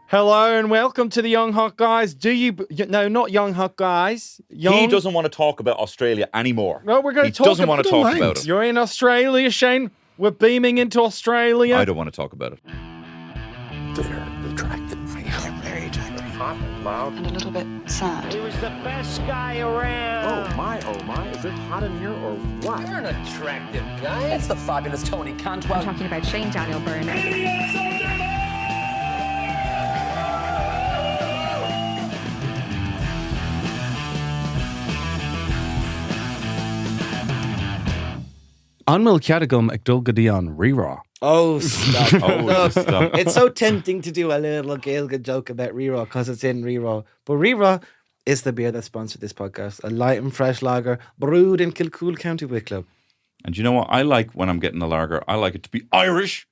Hello and welcome to the Young Hot Guys. No, not Young Hot Guys. He doesn't want to talk about Australia anymore. No, we're going to talk. He doesn't want to talk about it. You're in Australia, Shane. We're beaming into Australia. I don't want to talk about it. They're attractive. They're very attractive. Hot and loud. And a little bit sad. He was the best guy around. Oh my. Is it hot in here or what? You're an attractive guy. It's the fabulous Tony Cantwell. I'm talking about Shane Daniel Byrne. Anmil Kiadagum Agdulgadion Rera. Oh, stop. Stop. It's so tempting to do a little Gaeilge joke about Rera because it's in Rera. But Rera is the beer that sponsored this podcast. A light and fresh lager brewed in Kilcool, County Wicklow. And you know what I like when I'm getting a lager? I like it to be Irish.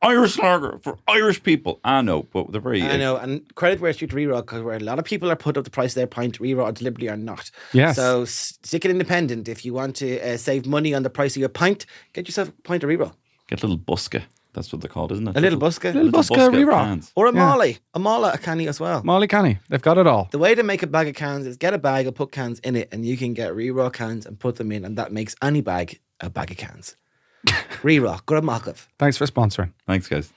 Irish lager for Irish people. I know, but they're very... I know, and credit where it's due to Rera, because where a lot of people are put up the price of their pint, Rera deliberately are not. Yes. So stick it independent. If you want to save money on the price of your pint, get yourself a pint of Rera. Get a little buska. That's what they're called, isn't it? A little buska. Little buska Rera. cans. Or a Molly. A Mala, a canny as well. Molly Canny. They've got it all. The way to make a bag of cans is get a bag and put cans in it, and you can get Rera cans and put them in, and that makes any bag a bag of cans. Rera, Gramachav. Thanks for sponsoring. Thanks, guys.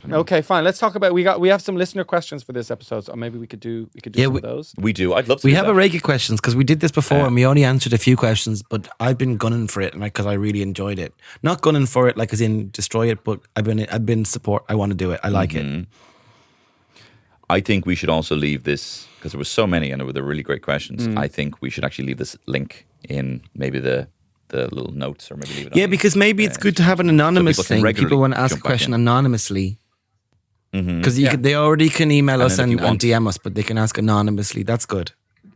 Okay, fine. Let's talk about we have some listener questions for this episode, so maybe we could do some of those. We do. I'd love to We do have that. a rake of questions because we did this before and we only answered a few questions, but I've been gunning for it because I really enjoyed it. Not gunning for it like as in destroy it, but I've been support. I want to do it. I like it. I think we should also leave this, because there were so many and they were really great questions. I think we should actually leave this link in maybe the little notes, or maybe leave it on Yeah, because maybe it's good to have an anonymous people can thing. regularly People want to ask a jump back question in. anonymously. Because they already can email us then if and you want- DM us, but they can ask anonymously. That's good.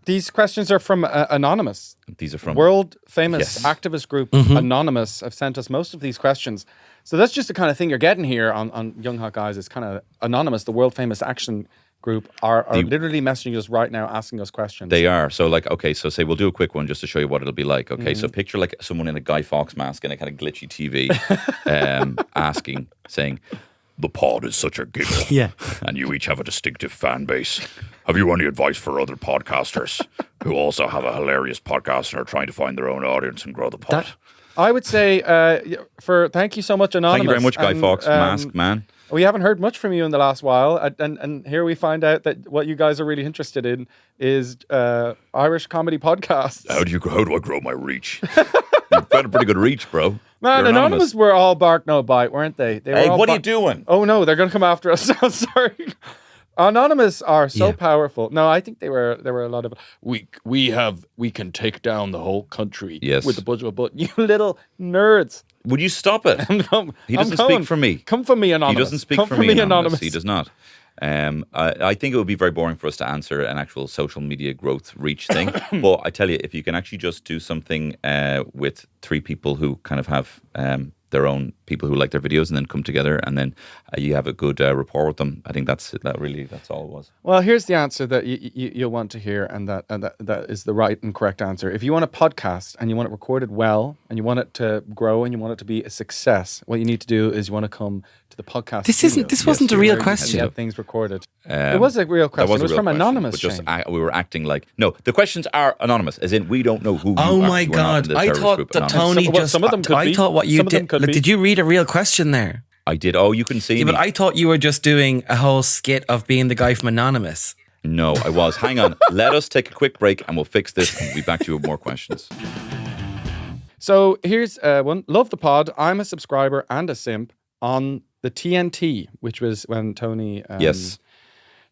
These questions are from Anonymous. These are from... World famous Yes. activist group Anonymous have sent us most of these questions. So that's just the kind of thing you're getting here on Young Hot Guys. Is kind of Anonymous, the world famous action group, are literally messaging us right now, asking us questions. They are. So so say we'll do a quick one just to show you what it'll be like. Okay, so picture like someone in a Guy Fawkes mask and a kind of glitchy TV saying, "The pod is such a giggle. Yeah. And you each have a distinctive fan base. Have you any advice for other podcasters who also have a hilarious podcast and are trying to find their own audience and grow the pod?" I would say thank you so much, Anonymous. Thank you very much, Guy And, Fawkes mask man. We haven't heard much from you in the last while, and here we find out that what you guys are really interested in is Irish comedy podcasts. How do I grow my reach? You've got a pretty good reach, bro. Man, You're Anonymous were all bark no bite, weren't they? They were Hey, all what are you doing? Oh no, they're going to come after us. I'm sorry. Anonymous are so powerful. No, I think there were a lot of we can take down the whole country with the budget of a button. You little nerds. Would you stop it? He doesn't speak for me. Come for me, Anonymous. He doesn't speak for me, Anonymous. He does not. I think it would be very boring for us to answer an actual social media growth reach thing. But I tell you, if you can actually just do something with three people who kind of have their own people who like their videos and then come together and then you have a good rapport with them, I think that's all it was. Well, here's the answer that you'll want to hear, and that is the right and correct answer. If you want a podcast and you want it recorded well and you want it to grow and you want it to be a success, what you need to do is you want to come to the podcast. This wasn't a real question. Get things recorded. It was a real question. It was from Anonymous. But just Shane. we were acting like the questions are anonymous, as in we don't know who. Oh you my actually were not in God. the I terrorist thought group that Anonymous. Tony Some of them could I be. thought what you Some of them did. could Look, be. did you read a real question there? I did. Oh, you can see Yeah, me. but I thought you were just doing a whole skit of being the guy from Anonymous. No, I was. Hang on. Let us take a quick break and we'll fix this and we'll be back to you with more questions. So here's one. Love the pod. I'm a subscriber and a simp on the TNT, which was when Tony Yes.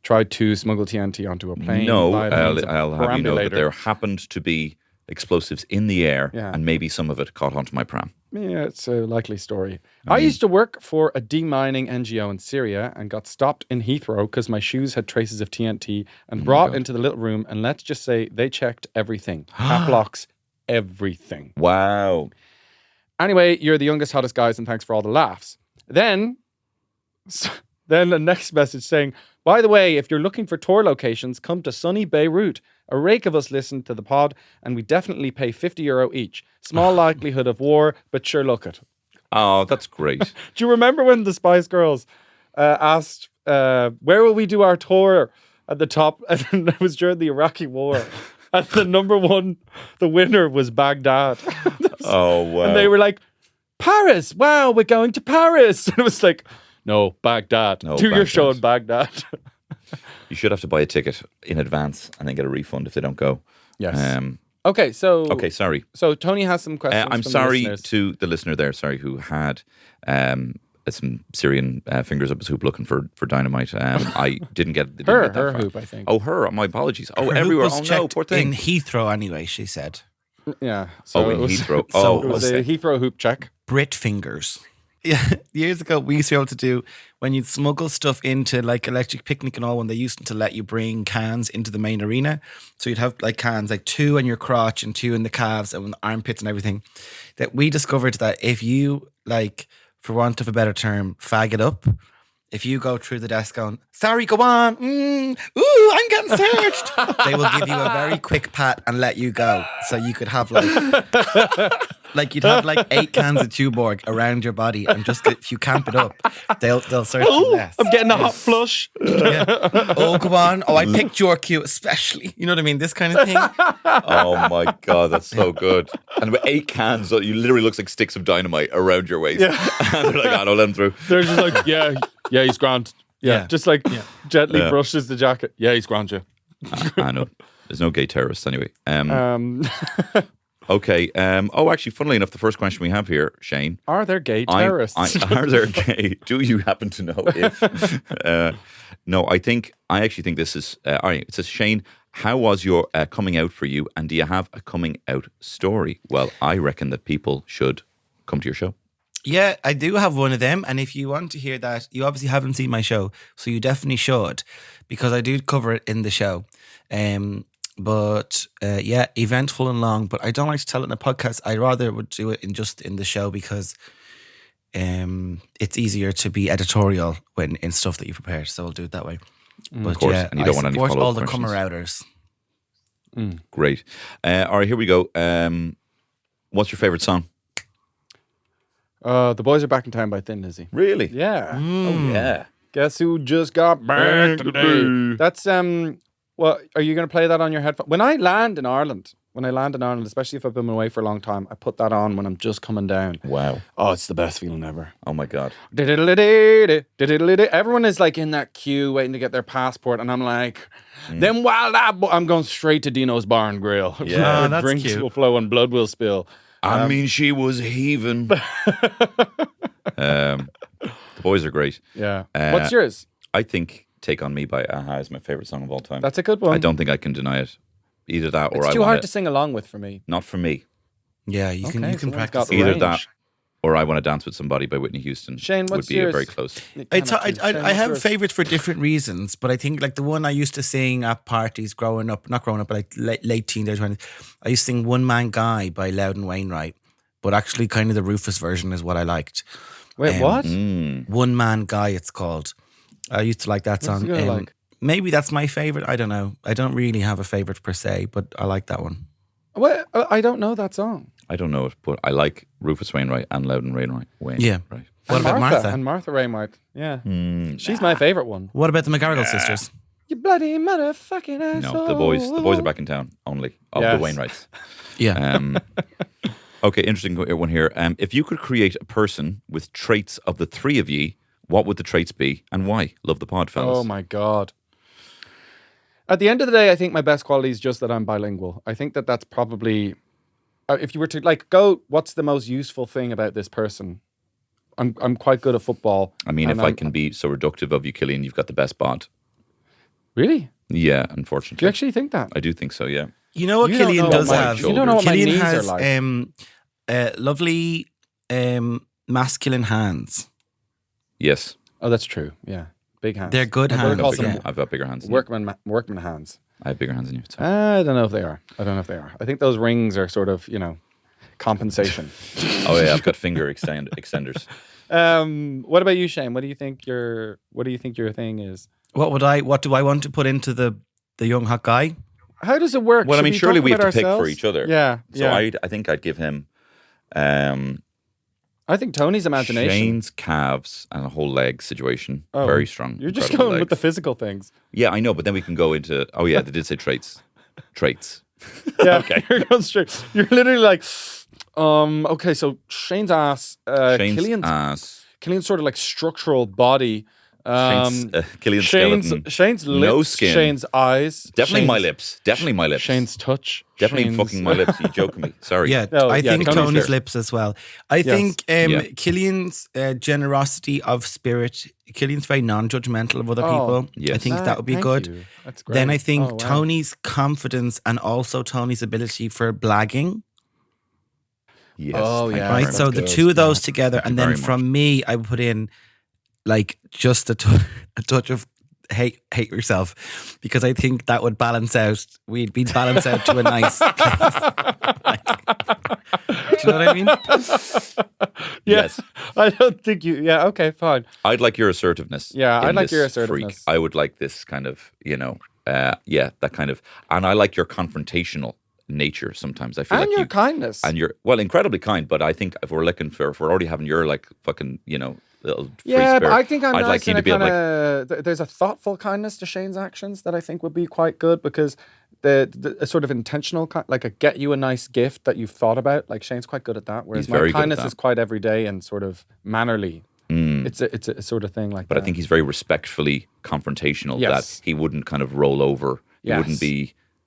tried to smuggle TNT onto a plane. No, via the means of I'll have you know that perambulator. there happened to be explosives in the air Yeah. and maybe some of it caught onto my pram. Yeah, it's a likely story. I used to work for a demining NGO in Syria and got stopped in Heathrow because my shoes had traces of TNT and brought into the little room. And let's just say they checked everything. Cap locks, everything. Wow. Anyway, you're the youngest, hottest guys, and thanks for all the laughs. Then the next message saying, by the way, if you're looking for tour locations, come to sunny Beirut. A rake of us listen to the pod, and we definitely pay €50 each. Small likelihood of war, but sure, look it. Oh, that's great. Do you remember when the Spice Girls asked where will we do our tour at the top? And then it was during the Iraqi war. And the number one, the winner was Baghdad. Oh, wow. And they were like, Paris. Wow, we're going to Paris. And it was like, no, Baghdad. No, Do your Baghdad. show in Baghdad. You should have to buy a ticket in advance and then get a refund if they don't go. Yes. Okay, so sorry. So Tony has some questions. I'm from sorry the listeners. to the listener there, who had some Syrian fingers up his hoop looking for dynamite. I didn't get get that her far. hoop, I think. Oh, her. My apologies. Oh, Her hoop everywhere. was Oh, no, checked poor thing. in Heathrow anyway, she said. Yeah. Oh, in it was, Heathrow. so it was a Heathrow hoop check. Brit fingers. Yeah, years ago we used to be able to do when you'd smuggle stuff into like Electric Picnic and all when they used to let you bring cans into the main arena. So you'd have like cans, like 2 in your crotch and 2 in the calves and the armpits and everything. That we discovered that if you like, for want of a better term, fag it up, if you go through the desk going, sorry, go on, ooh, I'm getting searched, they will give you a very quick pat and let you go. So you could have like you'd have like 8 cans of Tuborg around your body, and just if you camp it up, they'll search you less. I'm getting a hot flush. Yeah. Oh, go on. Oh, I picked your cue especially. You know what I mean? This kind of thing. Oh my God, that's so good. And with 8 cans, so you literally looks like sticks of dynamite around your waist. Yeah. And they're like, oh, no, let him through. They're just like, yeah, he's grand. Yeah. Just like gently Yeah. brushes the jacket. Yeah, he's grand, yeah. I know. There's no gay terrorists anyway. Okay. Actually, funnily enough, the first question we have here, Shane. Are there gay terrorists? Are there gay? Do you happen to know if? No, I actually think this is. All right. It says, Shane, how was your coming out for you, and do you have a coming out story? Well, I reckon that people should come to your show. Yeah, I do have one of them. And if you want to hear that, you obviously haven't seen my show, so you definitely should, because I do cover it in the show. But eventful and long. But I don't like to tell it in a podcast. I rather would do it in the show, because it's easier to be editorial when in stuff that you prepare. So I'll do it that way. But of course, and you don't want any support follow-up all the questions. comer-outers. Great. All right, here we go. What's your favorite song? The Boys Are Back in Town by Thin Lizzy. Really? Yeah. Oh yeah. Guess who just got back today? That's well, are you going to play that on your headphone? When I land in Ireland, especially if I've been away for a long time, I put that on when I'm just coming down. Wow. Oh, it's the best feeling ever. Oh my God. Everyone is like in that queue waiting to get their passport, and I'm like, then while I'm going straight to Dino's Bar and Grill. Yeah. Oh, that's drinks cute. will flow and blood will spill. I mean, she was heaving. The boys are great. Yeah. What's yours? I think "Take on Me" by a-ha is my favorite song of all time. That's a good one. I don't think I can deny it. Either that, or It's I too want hard it. to sing along with for me. Not for me. Yeah, you can someone's practice. got the Either range. that, or I Want to Dance with Somebody by Whitney Houston. Shane, would what's be yours? very close. I have favorites for different reasons, but I think like the one I used to sing at parties growing up, not growing up, but like late teens, early 20s, I used to sing "One Man Guy" by Loudon Wainwright, but actually kind of the Rufus version is what I liked. Wait, what? "One Man Guy" it's called. I used to like that What's song. it gonna like? Maybe that's my favorite. I don't know. I don't really have a favorite per se, but I like that one. What? I don't know that song. I don't know it, but I like Rufus Wainwright and Loudon Wainwright. Yeah. Right. What And about Martha? And Martha Wainwright. Yeah. She's my favorite one. What about the McGarrigle sisters? You bloody motherfucking asshole. No, the boys are back in town only of Yes. the Wainwrights. Yeah. Okay, interesting one here. If you could create a person with traits of the three of ye, what would the traits be and why? Love the pod, fellas. Oh my God. At the end of the day, I think my best quality is just that I'm bilingual. I think that that's probably, if you were to like go, what's the most useful thing about this person? I'm quite good at football. I mean, and if I can be so reductive of you, Killian, you've got the best bod. Really? Yeah, Do unfortunately. you actually think that? I do think so, yeah. You know what You don't Killian know does what my have? You don't know what my Killian knees are has like. lovely masculine hands. Yes. Oh, that's true. Yeah. Big hands. They're good My brother hands, calls Bigger- them yeah. I've got bigger hands than you. workman hands. I have bigger hands than you. So. I don't know if they are. I think those rings are sort of, compensation. Oh yeah, I've got finger extenders. What about you, Shane? What do you think your thing is? What do I want to put into the young hot guy? How does it work? Well, I Should mean, we surely talk we have about to pick for ourselves? each other. Yeah. So I think I'd give him. I think Tony's imagination. Shane's calves and a whole leg situation. Oh, Very strong. You're just incredible going with the legs. physical things. Yeah, I know, but then we can go into. Oh yeah, they did say traits. Traits. Yeah, Okay. You're going straight. You're literally like, okay, so Shane's ass, Shane's Killian's ass. Killian's sort of like structural body. Killian's Shane's skeleton. Shane's lips, No skin. Shane's eyes, Definitely my Shane's- lips. Definitely my lips. Shane's touch, Definitely Shane's- fucking my lips. You joking me? Sorry. Yeah, No, I yeah, think Tony's Tony's fair. lips as well. I Yes. think Yeah. Killian's generosity of spirit. Killian's very non-judgmental of other Oh, people. yes. I think that would be Thank good. you. That's great. Then I think Oh, wow. Tony's confidence and also Tony's ability for blagging. Yes. Oh, thank you yeah. very Right, much. so the good. two of those Yeah. together, and you then very from me, I would put in like just a touch of hate yourself, because I think that would balance out. We'd be balanced out to a nice place. Do you know what I mean? Yes. I don't think you. Yeah. Okay. Fine. I'd like your assertiveness. Yeah, I'd in like your this freak. assertiveness. I would like this kind of, that kind of, and I like your confrontational nature sometimes. I feel And like your you, kindness. and you're, well, incredibly kind, but I think if we're already having your like fucking, little free Yeah, spirit, but I think I'm I'd nice like you in to a be able kind like, of. There's a thoughtful kindness to Shane's actions that I think would be quite good, because the a sort of intentional, like a get you a nice gift that you've thought about. Like Shane's quite good at that, whereas He's very my good at kindness that. is quite everyday and sort of mannerly. It's a sort of thing like but that. I think he's very respectfully confrontational, Yes. that he wouldn't kind of roll over. He Yes.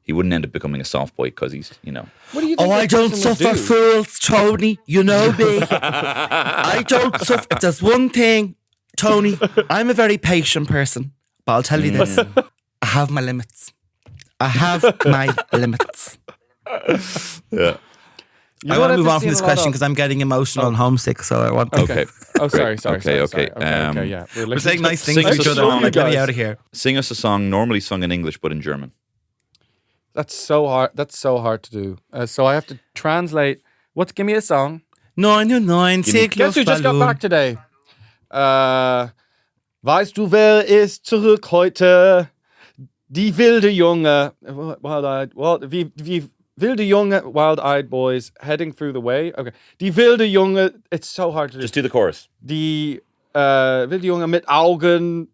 he wouldn't end up becoming a soft boy because he's, What do you think Oh, I this don't person would suffer do? fools, Tony. You know me. I don't suffer. If there's one thing, Tony, I'm a very patient person. But I'll tell you this. I have my limits. I have my limits. yeah. You I know want what to move I've on from seen this a lot question of? because I'm getting emotional and homesick. So I want to. Okay. Oh, sorry. Okay. Okay, yeah. We're saying nice things Sing to us each a other. song. Like, get me Guys. out of here. Sing us a song normally sung in English but in German. That's so hard. That's so hard to do. So I have to translate. Give me a song. 909, Guess who just got back today? Weißt du, wer ist zurück heute? Die wilde Junge. Wild-eyed. Wie wilde Junge, wild-eyed boys heading through the way. Okay. Die wilde Junge. It's so hard to do. Just do the chorus. Die wilde Junge mit Augen.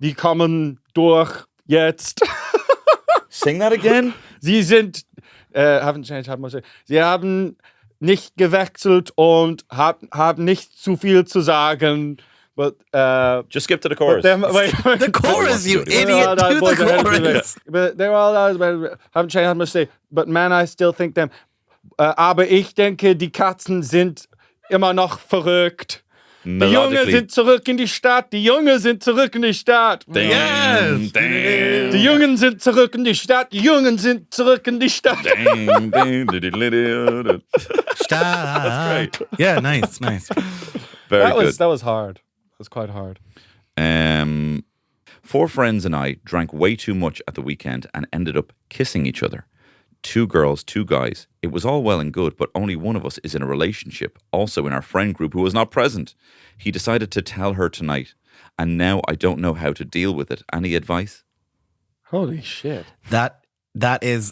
Die kommen durch jetzt. Sing that again. Sie sind, haven't changed, haven't much. Sie haben nicht gewechselt und haben nicht zu viel zu sagen. But Just skip to the chorus. The chorus, you idiot. Do the chorus. But they're all haven't changed, haven't much to say. But man, I still think them. Aber ich denke, die Katzen sind immer noch verrückt. Die Jungen Melodically. sind zurück in die Stadt. Die Jungen sind zurück in die Stadt. Ding, ding, Die Jungen sind zurück in die Stadt. Die Jungen sind zurück in die Stadt. ding, ding, ding. Stop. Yeah, nice. Very That good. was hard. That was quite hard. 4 friends and I drank way too much at the weekend and ended up kissing each other. 2 girls, 2 guys. It was all well and good, but only one of us is in a relationship, also in our friend group, who was not present. He decided to tell her tonight, and now I don't know how to deal with it. Any advice? Holy shit. That is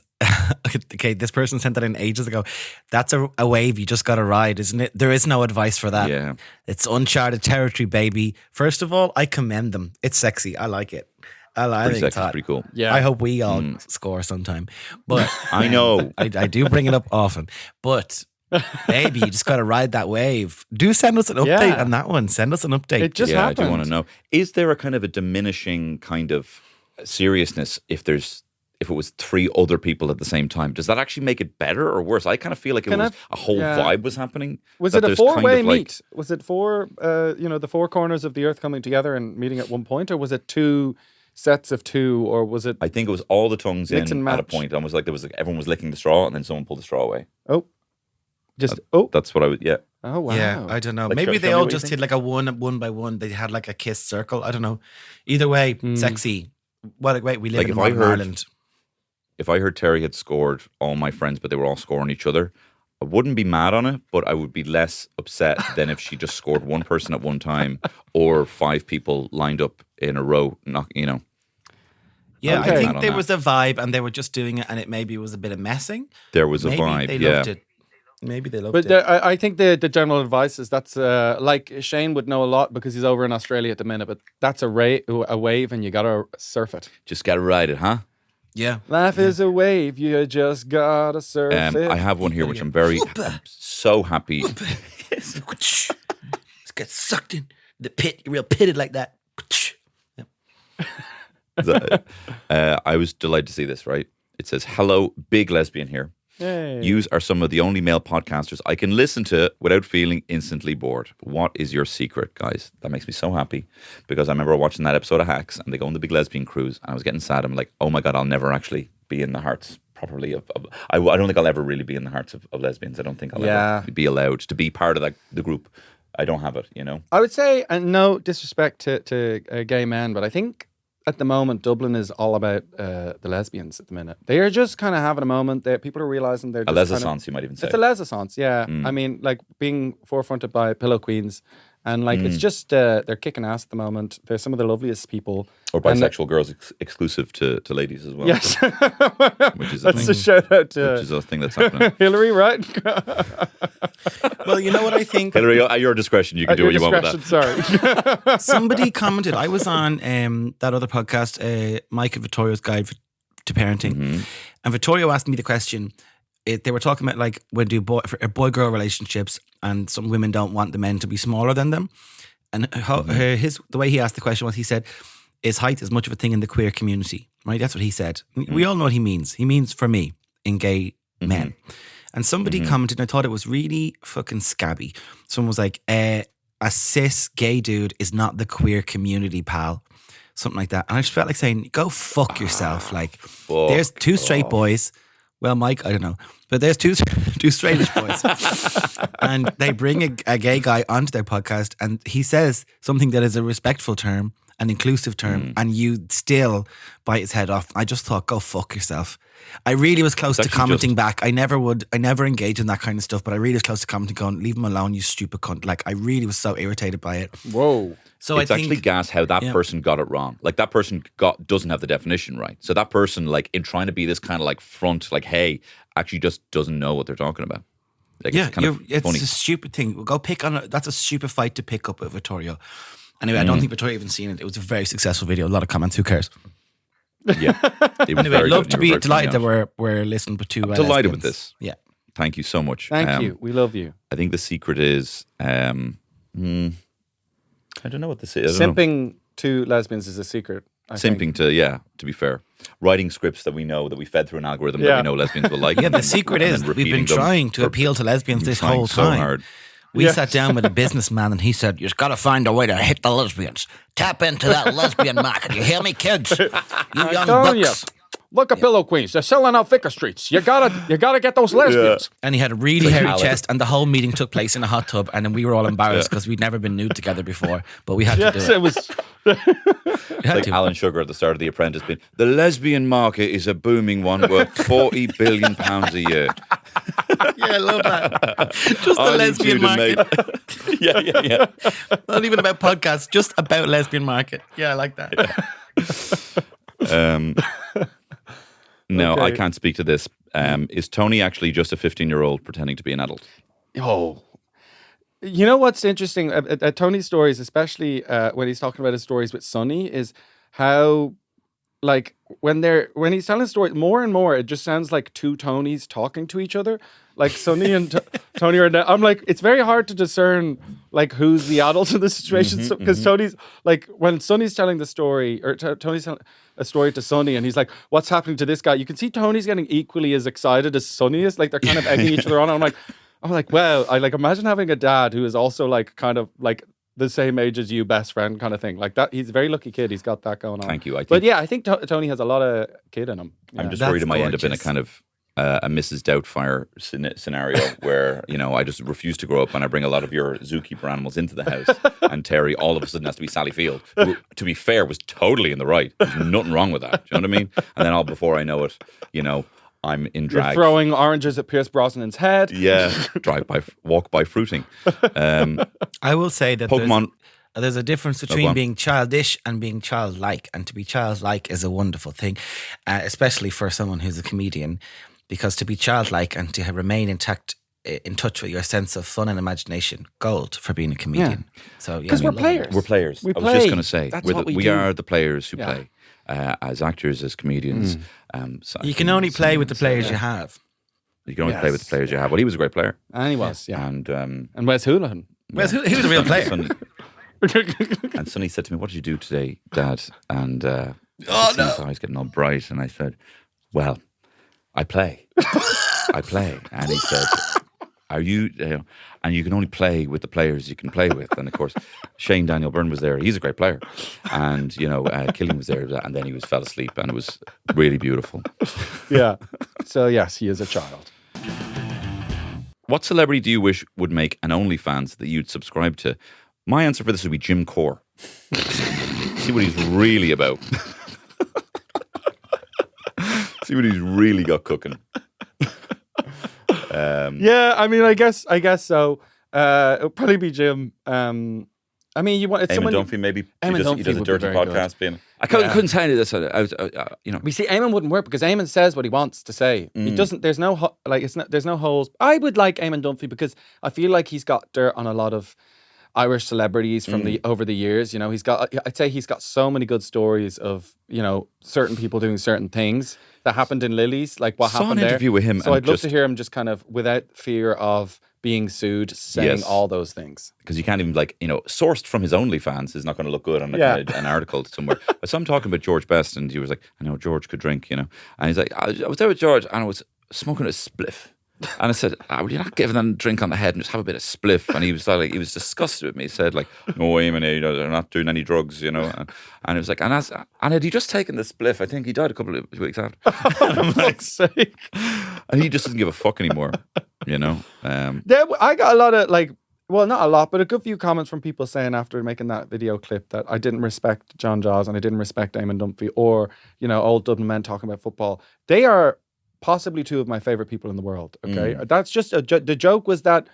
okay. This person sent that in ages ago. That's a wave you just got to ride, isn't it? There is no advice for that. Yeah. It's uncharted territory, baby. First of all, I commend them. It's sexy. I like it. I Pretty think it's sexy, hot. pretty cool. Yeah. I hope we all score sometime. But I know. I do bring it up often. But baby, you just got to ride that wave. Do send us an update Yeah. on that one. Send us an update. It just yeah, happened. I do want to know. Is there a kind of a diminishing kind of seriousness if it was 3 other people at the same time? Does that actually make it better or worse? I kind of feel like Kind it was of, a whole yeah. vibe was happening. Was that it a there's kind of 4-way like- meet? Was it 4, the 4 corners of the earth coming together and meeting at one point? Or was it 2 sets of 2? Or was it, I think it was all the tongues Mix in and at a match. point. Almost like everyone was licking the straw and then someone pulled the straw away. oh, That's what I would, yeah. oh, wow. Yeah, I don't know. Like, Maybe show they me all what you just think. did like a one by one. They had like a kiss circle. I don't know. Either way, sexy. What a great. We live Like, in if I modern heard- Ireland. If I heard Terry had scored all my friends, but they were all scoring each other, I wouldn't be mad on it, but I would be less upset than if she just scored one person at one time or 5 people lined up in a row. Not, Yeah, Okay. I think Mad on there that. was a vibe, and they were just doing it, and it maybe was a bit of messing. there was a Maybe vibe. they Yeah. loved it. Maybe they loved But it. I think the general advice is that's like Shane would know a lot because he's over in Australia at the minute. But that's a wave, and you gotta surf it. Just gotta ride it, huh? Yeah. Life is a wave, you just gotta surf it. I have one here which I'm so happy. Let's get sucked in the pit. You're real pitted like that. I was delighted to see this, right? It says, hello, big lesbian here. Yay. Yous are some of the only male podcasters I can listen to without feeling instantly bored. What is your secret, guys? That makes me so happy because I remember watching that episode of Hacks and they go on the big lesbian cruise and I was getting sad. I'm like, oh my God, I'll never actually be in the hearts properly of I don't think I'll ever really be in the hearts of lesbians. I don't think I'll ever be allowed to be part of the group. I don't have it, you know? I would say, and no disrespect to gay men, but I think at the moment, Dublin is all about the lesbians at the minute. They are just kind of having a moment that people are realizing they're just a lesbiance, you might even say. It's a lesbiance, yeah. I mean, like being forefronted by Pillow Queens. And like, it's just, they're kicking ass at the moment. They're some of the loveliest people. Or bisexual girls exclusive to ladies as well. Yes. Which is that's a shout out to... Which is a thing that's happening. Hilary, right? Well, you know what I think? Hilary, at your discretion, you can do what you want with that. Sorry. Somebody commented, I was on that other podcast, Mike and Vittorio's Guide to Parenting. And Vittorio asked me the question, they were talking about like when do boy-girl relationships and some women don't want the men to be smaller than them. And the way he asked the question was, he said, is height as much of a thing in the queer community? Right? That's what he said. We all know what he means. He means for me, in gay men. And somebody commented, and I thought it was really fucking scabby. Someone was like, a cis gay dude is not the queer community, pal. Something like that. And I just felt like saying, go fuck yourself. Like, there's two straight boys. Well, Mike, I don't know. But there's two straightish boys. And they bring a gay guy onto their podcast and he says something that is a respectful term, an inclusive term, and you still bite his head off. I just thought, go fuck yourself. I really was close to commenting back. I never engage in that kind of stuff, but I really was close to commenting going, leave him alone, you stupid cunt. Like, I really was so irritated by it. Whoa. So it's actually gas how that person got it wrong. Like that person doesn't have the definition right. So that person, like in trying to be this kind of like front, like hey, actually just doesn't know what they're talking about. Like, it's a stupid thing. Go pick on that's a stupid fight to pick up with Vittorio. Anyway, I don't think Vittorio even seen it. It was a very successful video. A lot of comments. Who cares? Yeah. Anyway, I'd love to be delighted that we're listening to two. I'm delighted with this. Yeah. Thank you so much. Thank you. We love you. I think the secret is. I don't know what this is. Simping to lesbians is a secret. Simping to be fair. Writing scripts that we know, that we fed through an algorithm that we know lesbians will like. Yeah, the secret is we've been trying to appeal to lesbians this whole time. So hard. We sat down with a businessman and he said, you've got to find a way to hit the lesbians. Tap into that lesbian market. You hear me, kids? You young bucks. Look at Pillow Queens. They're selling out Vicar Streets. You gotta get those lesbians. Yeah. And he had a really hairy chest, and the whole meeting took place in a hot tub. And then we were all embarrassed because we'd never been nude together before, but we had to do it. It was like Alan Sugar at the start of The Apprentice. Being the lesbian market is a booming one worth £40 billion a year. Yeah, I love that. Just the lesbian market. Yeah. Not even about podcasts, just about lesbian market. Yeah, I like that. No, I can't speak to this. Is Tony actually just a 15-year-old pretending to be an adult? Oh. You know what's interesting at Tony's stories, especially when he's talking about his stories with Sonny, is how, like, when he's telling stories, more and more, it just sounds like two Tonys talking to each other. Like Sonny and Tony are now. I'm like, it's very hard to discern like who's the adult in the situation because Tony's like when Sonny's telling the story or Tony's telling a story to Sonny and he's like, what's happening to this guy? You can see Tony's getting equally as excited as Sonny is. Like they're kind of egging each other on. I'm like, wow. I like imagine having a dad who is also like kind of like the same age as you, best friend kind of thing. Like that, he's a very lucky kid. He's got that going on. Thank you. I think Tony has a lot of kid in him. Yeah. I'm just worried it might end up in a kind of a Mrs. Doubtfire scenario where, you know, I just refuse to grow up and I bring a lot of your zookeeper animals into the house and Terry all of a sudden has to be Sally Field, who, to be fair, was totally in the right. There's nothing wrong with that. Do you know what I mean? And then all before I know it, you know, I'm in drag. You're throwing oranges at Pierce Brosnan's head. Yeah, walk by fruiting. I will say that Pokemon. There's a difference between being childish and being childlike. And to be childlike is a wonderful thing, especially for someone who's a comedian. Because to be childlike and to remain intact in touch with your sense of fun and imagination, gold for being a comedian. So Because we're players. We're players. We I was play. just going to say, That's we what we do. are the players who play. As actors, as comedians. You can only play with the players you have. You can only play with the players you have. Well, he was a great player. And he was, yeah. And Wes Houlihan. Well, he was a real player. And Sonny said to me, "What did you do today, Dad?" And his eyes getting all bright. And I said, "Well, I play. I play." And he said, "Are you know, and you can only play with the players you can play with." And of course, Shane Daniel Byrne was there. He's a great player. And, Killian was there. And then he fell asleep. And it was really beautiful. Yeah. So, yes, he is a child. What celebrity do you wish would make an OnlyFans that you'd subscribe to? My answer for this would be Jim Core. See what he's really about. See what he's really got cooking. Yeah, I mean, I guess so. It'll probably be Jim. I mean, you want it's Eamon someone. Dunphy, maybe. Eamon He Dunphy does a would be dirty very podcast. Being, I couldn't tell you this. We see Eamon wouldn't work because Eamon says what he wants to say. He doesn't. There's no there's no holes. I would like Eamon Dunphy because I feel like he's got dirt on a lot of Irish celebrities from over the years. I'd say he's got so many good stories of certain people doing certain things that happened in Lily's, like what happened there. Saw an interview with him. So and I'd love to hear him just kind of without fear of being sued, saying all those things. Because you can't even sourced from his OnlyFans is not going to look good on an article somewhere. So I'm talking about George Best, and he was like, I know George could drink, and he's like, I was there with George, and I was smoking a spliff. And I said, will you not give them a drink on the head and just have a bit of spliff? And he was like, he was disgusted with me. He said, like, no, Eamon, they're not doing any drugs, And he was like, and had he just taken the spliff? I think he died a couple of weeks after. And I'm like, sake. And he just doesn't give a fuck anymore, Yeah, I got a lot of well, not a lot, but a good few comments from people saying after making that video clip that I didn't respect John Jaws and I didn't respect Eamon Dunphy or, old Dublin men talking about football. They are possibly two of my favorite people in the world. Okay. That's just the joke was that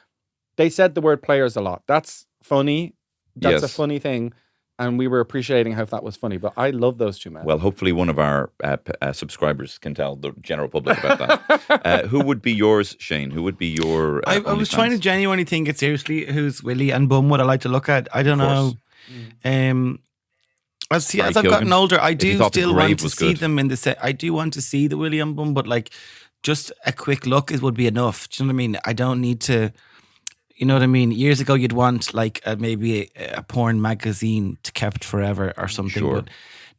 they said the word players a lot. That's funny. That's a funny thing. And we were appreciating how that was funny. But I love those two men. Well, hopefully one of our subscribers can tell the general public about that. Who would be yours, Shane? Who would be your I was trying to genuinely think it seriously. Who's Willie and Bum would I like to look at? I don't know. As I've gotten older, I do still want to see them in the set. I do want to see the Willie and Bum, but just a quick look would be enough. Do you know what I mean? I don't need to. You know what I mean? Years ago, you'd want maybe a porn magazine to kept forever or something. Sure. But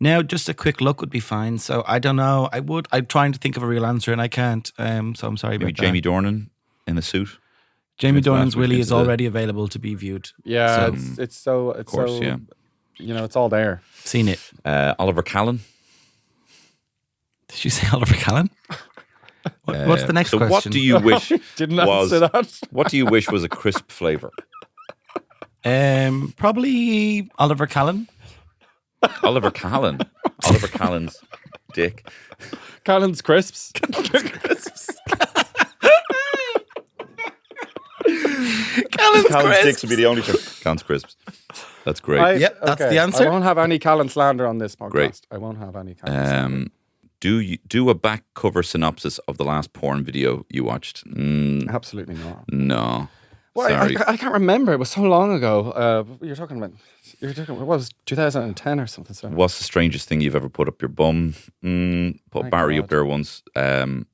now, just a quick look would be fine. So I don't know. I'm trying to think of a real answer and I can't. So I'm sorry maybe about that. Jamie Dornan in the suit. Jamie Dornan's Willie is already available to be viewed. Yeah, it's all there. Seen it. Oliver Callan. Did you say Oliver Callan? What's the next question? So what do you wish Didn't answer that. What do you wish was a crisp flavour? Probably Oliver Callan. Oliver Callan. Oliver Callan's dick. Callan's crisps. Callan's dicks would be the only thing. Callan's crisps. That's great. That's the answer. I won't have any Callan slander on this podcast. Great. I won't have any Callan slander. Do a back cover synopsis of the last porn video you watched? Absolutely not. No. Well, Sorry. I can't remember. It was so long ago. You're talking what was 2010 or something? So. What's the strangest thing you've ever put up your bum? Put Barry up there once. And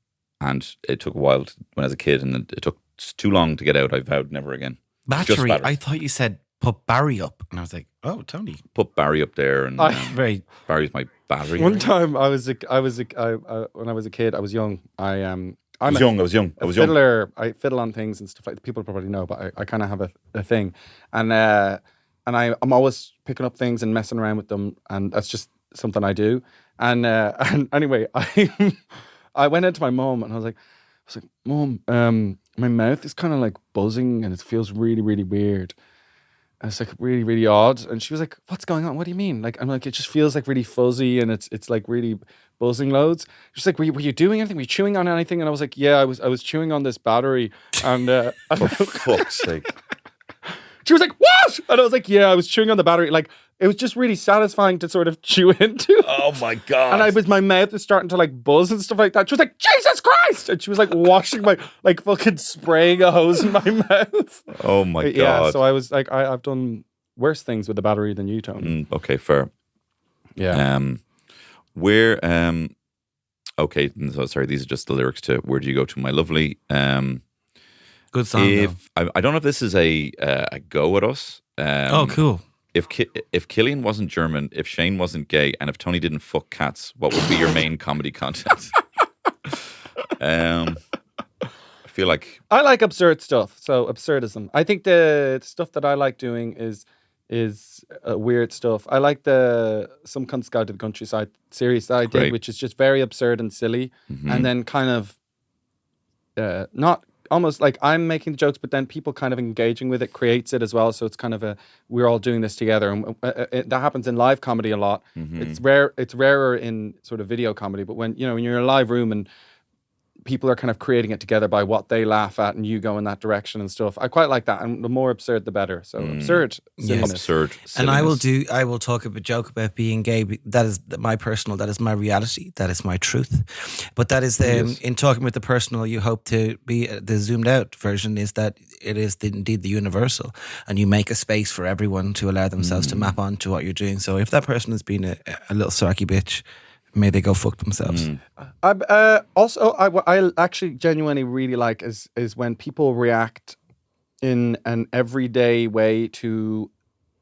it took a while when I was a kid, and it took too long to get out. I vowed never again. Battery. I thought you said put Barry up, and I was like, oh, Tony. Put Barry up there, and Barry's my battery. One time, when I was a kid, I was young. I was young. Fiddler. I fiddle on things and stuff like that. People probably know, but I kind of have a thing, and I'm always picking up things and messing around with them, and that's just something I do. And anyway, I went into my mum and I was like, Mum, my mouth is kind of like buzzing and it feels really, really weird. And it's like really, really odd. And she was like, what's going on? What do you mean? I'm like, it just feels like really fuzzy and it's like really buzzing loads. She's like, were you doing anything? Were you chewing on anything? And I was like, yeah, I was chewing on this battery. And for fuck's sake. She was like, what? And I was like, yeah, I was chewing on the battery. Like, it was just really satisfying to sort of chew into. Oh my God. And my mouth was starting to like buzz and stuff like that. She was like, Jesus Christ. And she was like washing my, like fucking spraying a hose in my mouth. Oh my But God. yeah, so I was like, I've done worse things with the battery than you, Tony. Okay, fair. Yeah. Okay, so sorry, these are just the lyrics to Where Do You Go To My Lovely. Good song, though. I don't know if this is a go at us. Cool. If Killian wasn't German, if Shane wasn't gay, and if Tony didn't fuck cats, what would be your main comedy content? I feel like I like absurd stuff. So absurdism. I think the stuff that I like doing is weird stuff. I like the Some Cunts Guide to the Countryside series that I did, which is just very absurd and silly, and then kind of not almost like I'm making the jokes, but then people kind of engaging with it creates it as well. So it's kind of we're all doing this together, and that happens in live comedy a lot. It's rare. It's rarer in sort of video comedy, but when you're in a live room and people are kind of creating it together by what they laugh at, and you go in that direction and stuff. I quite like that, and the more absurd, the better. So absurd, silliness. absurd. And I will talk a joke about being gay. That is that is my reality. That is my truth. But that is in talking with the personal, you hope to be the zoomed out version is that it is indeed the universal, and you make a space for everyone to allow themselves to map onto what you're doing. So if that person has been a little sarky bitch, may they go fuck themselves. I actually genuinely really like is when people react in an everyday way to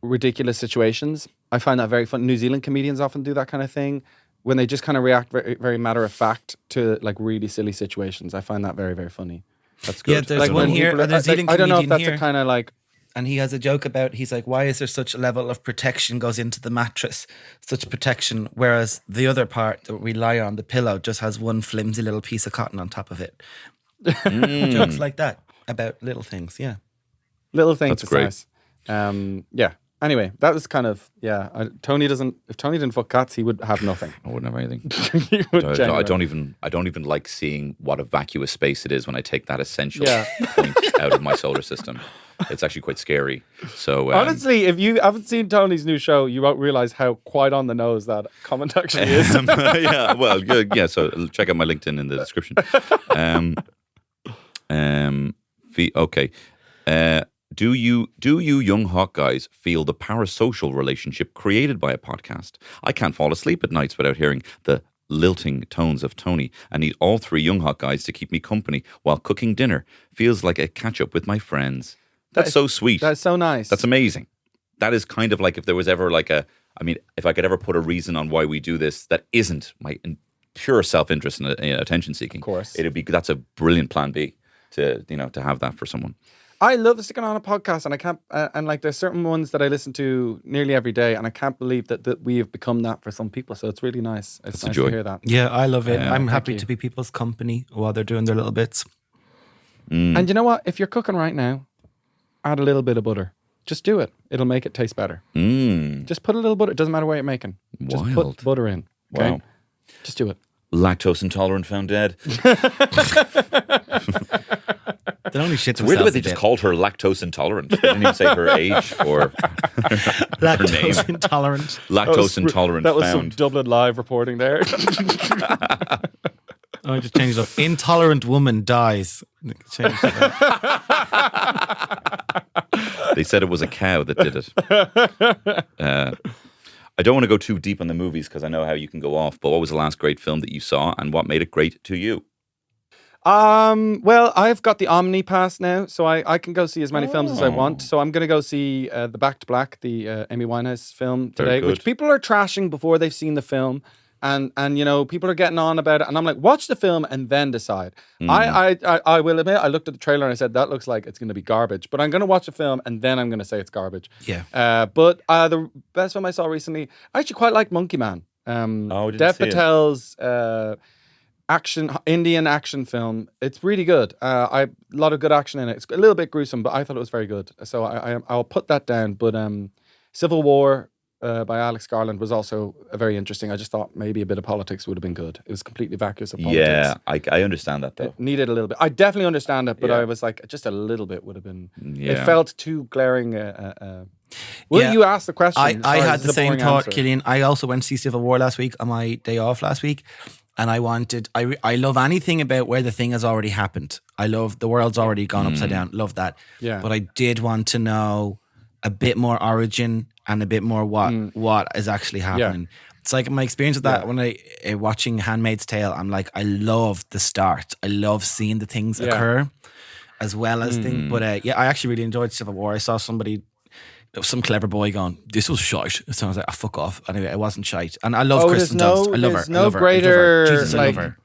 ridiculous situations. I find that very fun. New Zealand comedians often do that kind of thing when they just kind of react very, very matter of fact to like really silly situations. I find that very, very funny. That's good. Yeah, there's one here. A New Zealand I don't know if comedian that's here. a kind of like. And he has a joke about, he's like, why is there such a level of protection goes into the mattress, such protection, whereas the other part that we lie on, the pillow, just has one flimsy little piece of cotton on top of it. Jokes like that about little things, yeah. Little things. That's great. Nice. Yeah. Anyway, that was kind of, if Tony didn't fuck cats, he would have nothing. I wouldn't have anything. He would I don't even like seeing what a vacuous space it is when I take that essential Yeah. point out of my solar system. It's actually quite scary. So honestly, if you haven't seen Tony's new show, you won't realize how quite on the nose that comment actually is. yeah, well, yeah. So check out my LinkedIn in the description. Okay. Do you young hot guys feel the parasocial relationship created by a podcast? I can't fall asleep at nights without hearing the lilting tones of Tony and need all three young hot guys to keep me company while cooking dinner. Feels like a catch up with my friends. That's so sweet. That's so nice. That's amazing. That is kind of like if there was ever like if I could ever put a reason on why we do this that isn't my pure self-interest and attention seeking. Of course. That's a brilliant plan B to have that for someone. I love sticking on a podcast, and I can't. And like, there's certain ones that I listen to nearly every day, and I can't believe that we have become that for some people. So it's really nice. It's nice to hear that. Yeah, I love it. I'm happy to be people's company while they're doing their little bits. And you know what? If you're cooking right now, add a little bit of butter. Just do it. It'll make it taste better. Just put a little butter. It doesn't matter what you're making. Just put butter in. Okay? Wow. Just do it. Lactose intolerant found dead. They only shit It's weird the way they just called her lactose intolerant. They didn't even say her age or lactose her name. intolerant. Lactose intolerant That was found. some Dublin Live reporting there. I just changed it up. Intolerant woman dies. Change it They said it was a cow that did it. I don't want to go too deep on the movies because I know how you can go off, but what was the last great film that you saw and what made it great to you? Well, I've got the Omni Pass now, so I can go see as many films as I want. So I'm going to go see the Back to Black, the Amy Winehouse film today, which people are trashing before they've seen the film. And people are getting on about it. And I'm like, watch the film and then decide. I will admit, I looked at the trailer and I said, that looks like it's going to be garbage. But I'm going to watch the film and then I'm going to say it's garbage. Yeah. But the best film I saw recently, I actually quite like Monkey Man. Dev Patel's Indian action film. It's really good. A lot of good action in it. It's a little bit gruesome, but I thought it was very good. So I'll put that down. But Civil War, by Alex Garland was also very interesting. I just thought maybe a bit of politics would have been good. It was completely vacuous of politics. Yeah, I understand that though. It needed a little bit. I definitely understand it, but Yeah. I was like, just a little bit would have been. Yeah. It felt too glaring. Will you ask the question? I Sorry, had this the is a same boring thought, answer. Killian. I also went to see Civil War last week on my day off last week. And I love anything about where the thing has already happened. I love the world's already gone upside down. Love that. Yeah. But I did want to know a bit more origin and a bit more what is actually happening. It's like my experience with that when I watching Handmaid's Tale, I'm like, I love the start. I love seeing the things occur as well as things. But I actually really enjoyed Civil War. I saw some clever boy going, this was shite. So I was like, fuck off. Anyway, it wasn't shite. And I love Kristen Dunst. I love her. There's no greater, Jesus, I love like, her.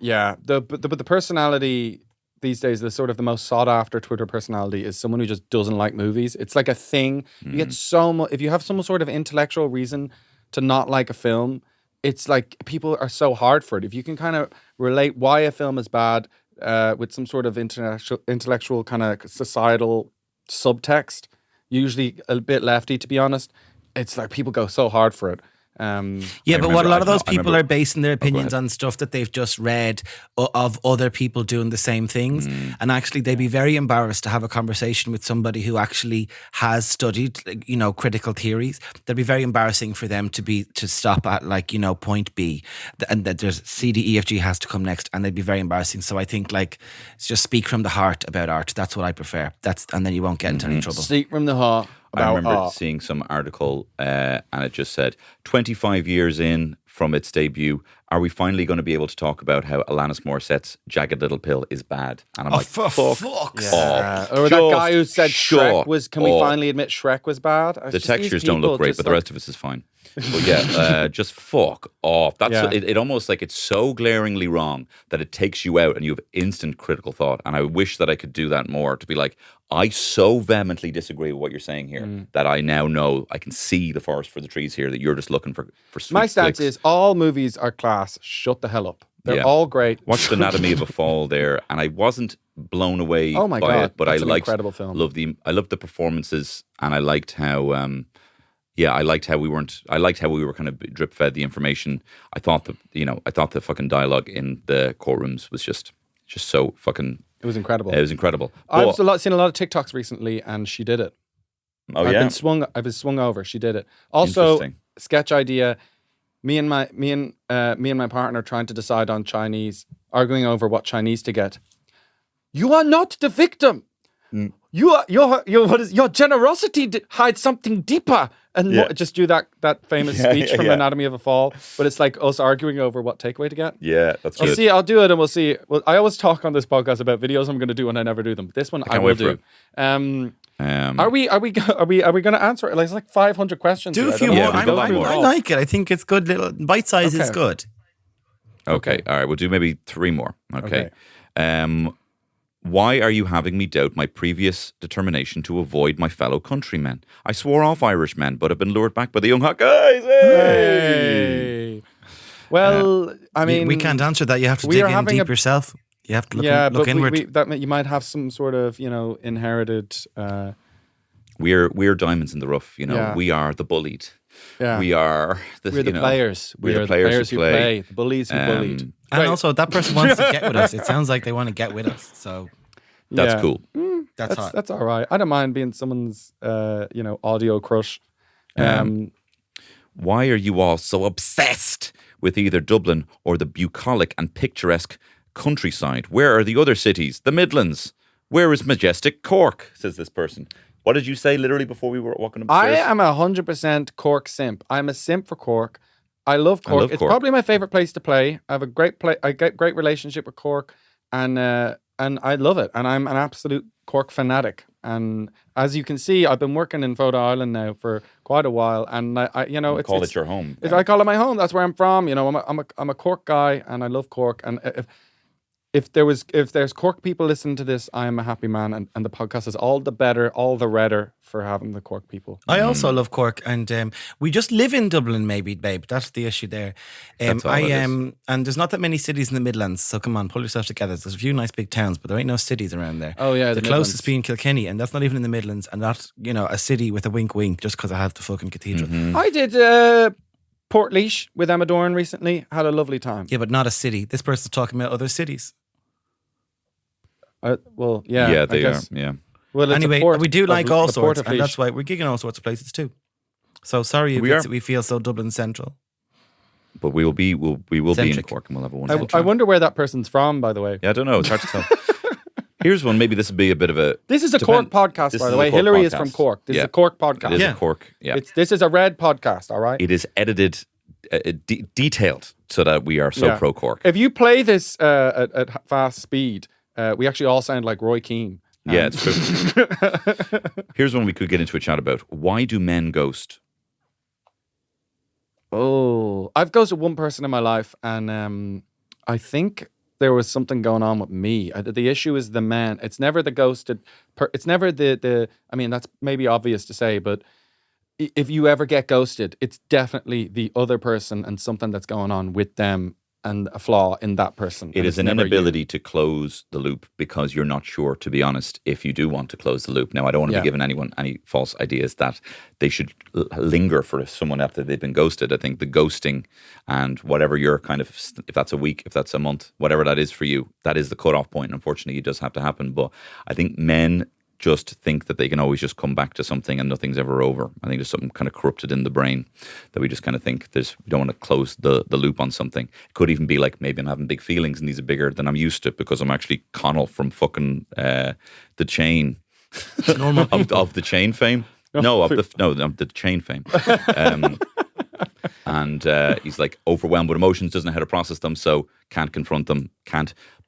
yeah. But the personality these days, the sort of the most sought after Twitter personality is someone who just doesn't like movies. It's like a thing. You get so much, if you have some sort of intellectual reason to not like a film, it's like people are so hard for it. If you can kind of relate why a film is bad with some sort of intellectual kind of societal subtext, usually a bit lefty, to be honest, it's like people go so hard for it. But what a lot of those people are basing their opinions ahead. on stuff that they've just read of other people doing the same things. And actually, they'd be very embarrassed to have a conversation with somebody who actually has studied, critical theories. That'd be very embarrassing for them to stop at point B, and that there's C, D, E, F, G has to come next, and they'd be very embarrassing. So I think it's just speak from the heart about art. That's what I prefer. And then you won't get into any trouble. Speak from the heart. I remember seeing some article and it just said, 25 years in from its debut, are we finally going to be able to talk about how Alanis Morissette's Jagged Little Pill is bad? And I'm like, for fuck fuck's off. Or that guy who said shut Shrek was, can we finally admit Shrek was bad? The textures don't look great, but the rest of us is fine. But just fuck off. That's it almost like it's so glaringly wrong that it takes you out and you have instant critical thought. And I wish that I could do that more, to be like, I so vehemently disagree with what you're saying here that I now know I can see the forest for the trees here, that you're just looking for sweet My stance flicks. is all movies are class. Shut the hell up. They're all great. Watched Anatomy of a Fall there, and I wasn't blown away by God, it, but that's I an liked incredible film. I loved the performances, and I liked how I liked how we were kind of drip fed the information. I thought the fucking dialogue in the courtrooms was just so fucking. It was incredible. It was incredible. I've seen a lot of TikToks recently, and she did it. Oh, I've been swung over. She did it. Also, Interesting. sketch idea. Me and my partner trying to decide on Chinese, arguing over what Chinese to get. You are not the victim. Your generosity hides something deeper, and just do that famous speech from Anatomy of a Fall. But it's like us arguing over what takeaway to get. Yeah, that's good. I'll do it, and we'll see. Well, I always talk on this podcast about videos I'm going to do, and I never do them. This one I will do. Are we going to answer it? Like, it's like 500 questions. Do a here. few I more. don't know. I like it. I think it's good. Little bite size is good. Okay, all right. We'll do maybe 3 more. Okay. Why are you having me doubt my previous determination to avoid my fellow countrymen? I swore off Irishmen, but have been lured back by the young hot guys. Hey! Well, I mean, we can't answer that. You have to dig in deep yourself. You have to look inward. That you might have some sort of inherited. We're diamonds in the rough. We are the bullied. Yeah. We are the players. We're the players who play. The bullies who bullied. And also, that person wants to get with us. It sounds like they want to get with us. So that's cool. That's hot. That's all right. I don't mind being someone's, audio crush. Why are you all so obsessed with either Dublin or the bucolic and picturesque countryside? Where are the other cities? The Midlands? Where is majestic Cork? Says this person. What did you say literally before we were walking upstairs? I am 100% Cork simp. I'm a simp for Cork. I love Cork. It's probably my favorite place to play. I have a great great relationship with Cork, and I love it. And I'm an absolute Cork fanatic. And as you can see, I've been working in Photo Island now for quite a while, and I call it your home. I call it my home. That's where I'm from. I'm a Cork guy, and I love Cork. And if there's Cork people listening to this, I am a happy man, and the podcast is all the better, all the redder for having the Cork people. I also love Cork, and we just live in Dublin, maybe, babe. That's the issue there. That's all it is. And there's not that many cities in the Midlands, so come on, pull yourself together. There's a few nice big towns, but there ain't no cities around there. Oh yeah, the closest being Kilkenny, and that's not even in the Midlands, and that's a city with a wink, just because I have the fucking cathedral. I did Portlaoise with Emma Dorn recently. Had a lovely time. Yeah, but not a city. This person's talking about other cities. Well, yeah. Yeah, I they guess. are. Yeah. Well, it's Anyway, a port we do of- like all the Port sorts, of and Laois. that's why we're gigging all sorts of places too. So sorry if we feel so Dublin central. But we will be in Centric. Cork, and we'll have a wonderful I time. wonder where that person's from, by the way. Yeah, I don't know. It's hard to tell. Here's one. Maybe this would be a bit of a. This is a Cork podcast, This by is the a way. Cork Hilary is podcast. from Cork. This Yeah. is a Cork podcast. It is Yeah. a Cork. Yeah. This is a red podcast, all right? It is edited, detailed, so that we are so Yeah. pro Cork. If you play this at fast speed, we actually all sound like Roy Keane. Yeah, it's true. Here's one we could get into a chat about. Why do men ghost? Oh, I've ghosted one person in my life, and I think there was something going on with me. The issue is the man. It's never the ghosted. It's never the. I mean, that's maybe obvious to say, but if you ever get ghosted, it's definitely the other person and something that's going on with them and a flaw in that person. It And is it's an never you. inability to close the loop because you're not sure, to be honest, if you do want to close the loop. Now, I don't want to Yeah. be giving anyone any false ideas that they should linger for someone after they've been ghosted. I think the ghosting and whatever your kind of, if that's a week, if that's a month, whatever that is for you, that is the cutoff point. Unfortunately, it does have to happen. But I think men just think that they can always just come back to something and nothing's ever over. I think there's something kind of corrupted in the brain that we just kind of think we don't want to close the loop on something. It could even be like maybe I'm having big feelings and these are bigger than I'm used to because I'm actually Connell from fucking the Chain of the Chain fame. Of the Chain fame. And he's like overwhelmed with emotions, doesn't know how to process them, so can't confront them.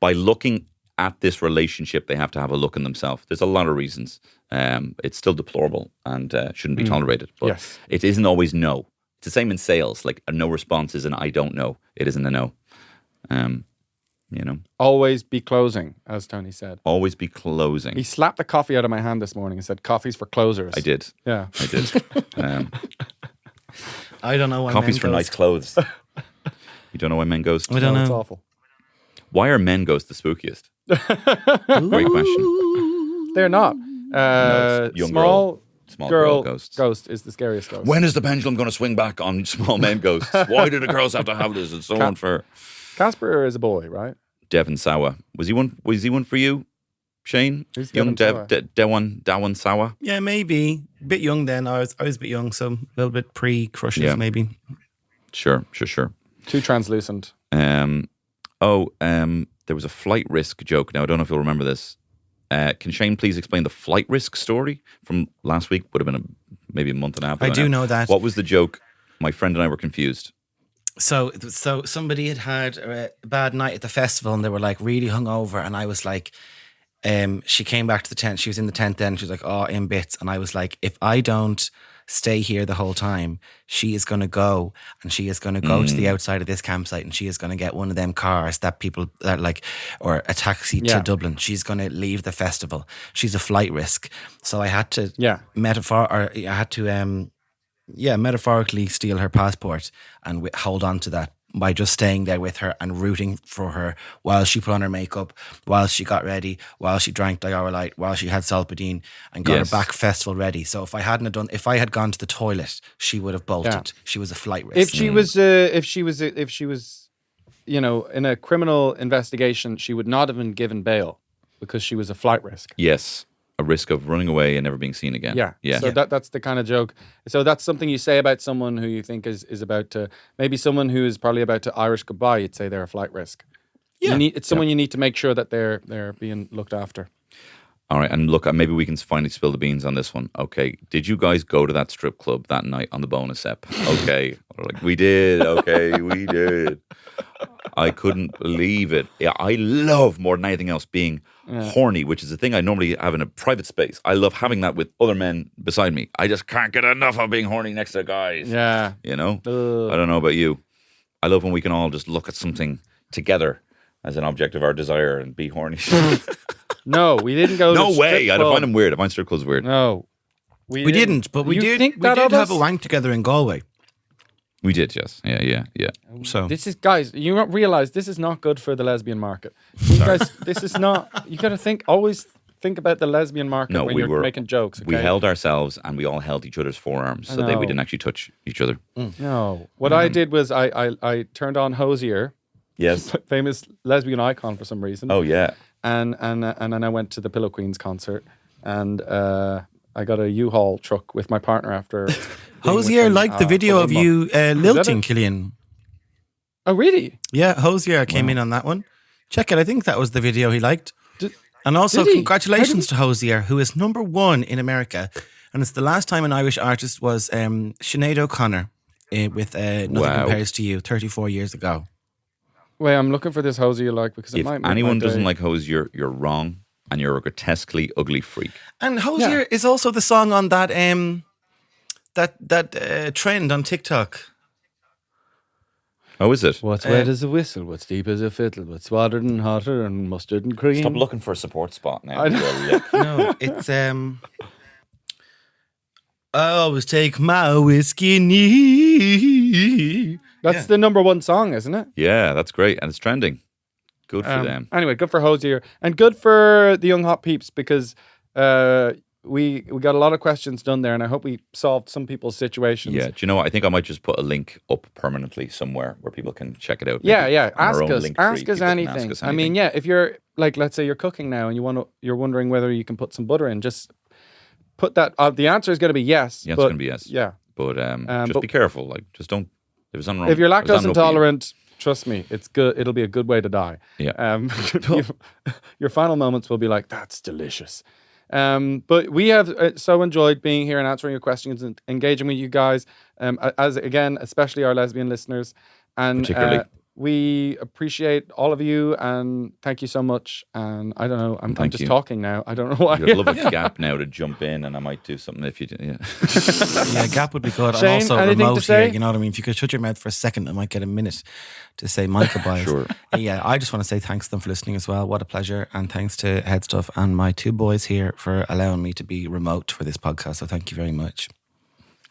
By looking at this relationship, they have to have a look in themselves. There's a lot of reasons. It's still deplorable and shouldn't be tolerated. But Yes. it isn't always no. It's the same in sales. Like a no response is an I don't know. It isn't a no. Always be closing, as Tony said. Always be closing. He slapped the coffee out of my hand this morning and said, "Coffee's for closers." I did. Yeah. I did. I don't know why Coffee's men for nice ghost. clothes. You don't know why men ghost? I don't No, it's know. awful. Why are men ghost the spookiest? Great question. They're not. it's young Small Small girl ghosts. ghost is the scariest ghost. When is the pendulum going to swing back on small men ghosts? Why do the girls have to have this? It's so unfair. Casper is a boy, right? Devon Sawa. Was he one for you, Shane? Who's Young Devon Dewan Sawa? Yeah, maybe. A bit young then. I was a bit young, so a little bit pre-crushes Yeah. maybe. Sure. Too translucent. There was a flight risk joke. Now, I don't know if you'll remember this. Can Shane please explain the flight risk story from last week? Would have been maybe a month and a half ago. I do now. know that. What was the joke? My friend and I were confused. So somebody had a bad night at the festival and they were like really hungover, and I was like, she came back to the tent. She was in the tent then. She was like, oh, in bits. And I was like, if I don't stay here the whole time, she is going to go, and she is going to go to the outside of this campsite, and she is going to get one of them cars that people that like, or a taxi Yeah. to Dublin. She's going to leave the festival. She's a flight risk. So I had to metaphorically steal her passport and hold on to that by just staying there with her and rooting for her while she put on her makeup, while she got ready, while she drank Diarrhea, while she had Solpadeine and got Yes. her back festival ready. So if I had gone to the toilet, she would have bolted. Yeah. She was a flight risk. If she was, in a criminal investigation, she would not have been given bail because she was a flight risk. Yes. A risk of running away and never being seen again. Yeah. So that's the kind of joke. So that's something you say about someone who you think is about to, maybe someone who is probably about to Irish goodbye. You'd say they're a flight risk. Yeah. It's someone you need to make sure that they're being looked after. All right, and look, maybe we can finally spill the beans on this one. Okay, did you guys go to that strip club that night on the bonus ep? Okay, like we did. Okay, we did. I couldn't believe it. Yeah, I love more than anything else being horny, which is a thing I normally have in a private space. I love having that with other men beside me. I just can't get enough of being horny next to guys. Yeah. You know? Ugh. I don't know about you. I love when we can all just look at something together as an object of our desire and be horny. No, we didn't go. No to way! strip I find club. them weird. I find strip clubs weird. No, We didn't, but we You did. think We that did of have a us? wank together in Galway. We did, yes. Yeah. So This is, guys, you don't realize this is not good for the lesbian market. You guys, this is not. You got to always think about the lesbian market No, when we you're were making jokes. We okay? held ourselves and we all held each other's forearms so that we know. didn't actually touch each other. No, what I did was I turned on Hosier, Yes. famous lesbian icon for some reason. Oh yeah. and then I went to the Pillow Queens concert, and I got a U-Haul truck with my partner after. being with Hosier them, liked the video for of 1 month. you that lilting, it? Killian. Oh, really? Yeah, Hosier came in on that one. Check it. I think that was the video he liked. And also, did he? congratulations to Hosier, who is #1 in America. And it's the last time an Irish artist was Sinead O'Connor with Nothing Wow. Compares to You 34 years ago. Wait, I'm looking for this Hosier because it If might make anyone my doesn't day. like Hosier, you're wrong, and you're a grotesquely ugly freak. And Hosier is also the song on that trend on TikTok. Oh, is it? What's wet as a whistle? What's deep as a fiddle? What's watered and hotter and mustard and cream? Stop looking for a support spot now. I know. Well, yeah. No, it's I always take my whiskey neat. That's the #1 song, isn't it? Yeah, that's great, and it's trending. Good for them. Anyway, good for Hosier and good for the young hot peeps because we got a lot of questions done there, and I hope we solved some people's situations. Yeah, do you know what? I think I might just put a link up permanently somewhere where people can check it out. Yeah, Maybe yeah. on our Ask own us. link tree, Ask us people can anything. ask us I mean, yeah. If you're like, let's say you're cooking now and you're wondering whether you can put some butter in, just put that. The answer is going to be yes. Yeah, it's but- going to be yes. Yeah. But just but- be careful. Like, just don't. If it's If you're lactose intolerant, trust me, it's good. It'll be a good way to die. Yeah. Your final moments will be like, that's delicious. But we have so enjoyed being here and answering your questions and engaging with you guys. As again, especially our lesbian listeners, and Particularly. we appreciate all of you and thank you so much. And I don't know, I'm Thank just you. talking now. I don't know why. You'd love a gap now to jump in, and I might do something if you did. Yeah. Yeah, gap would be good. Shane, I'm also anything to remote say? here. You know what I mean? If you could shut your mouth for a second, I might get a minute to say my goodbyes. Sure. Yeah, I just want to say thanks to them for listening as well. What a pleasure. And thanks to HeadStuff and my 2 boys here for allowing me to be remote for this podcast. So thank you very much.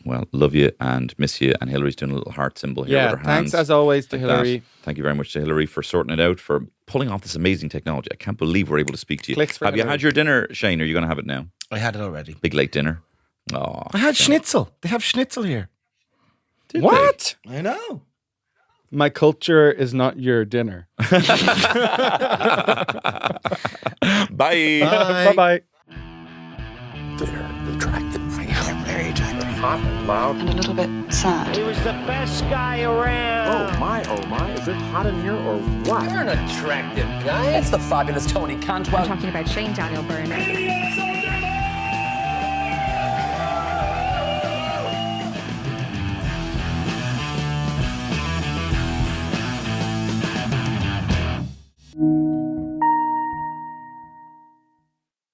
Well, love you and miss you. And Hilary's doing a little heart symbol here Yeah, with her hands. thanks as always to like Hilary. that. Thank you very much to Hilary for sorting it out, for pulling off this amazing technology. I can't believe we're able to speak to you. Clicks for Have you Hilary. had your dinner, Shane? Are you going to have it now? I had it already. Big late dinner. Oh, I had schnitzel. They have schnitzel here. What? I know. My culture is not your dinner. Bye. Bye-bye. They're attractive. They're very attractive. Hot and loud. And a little bit sad. He was the best guy around. Oh my, is it hot in here or what? You're an attractive guy. That's the fabulous Tony I'm Cantwell. talking about Shane Daniel Byrne.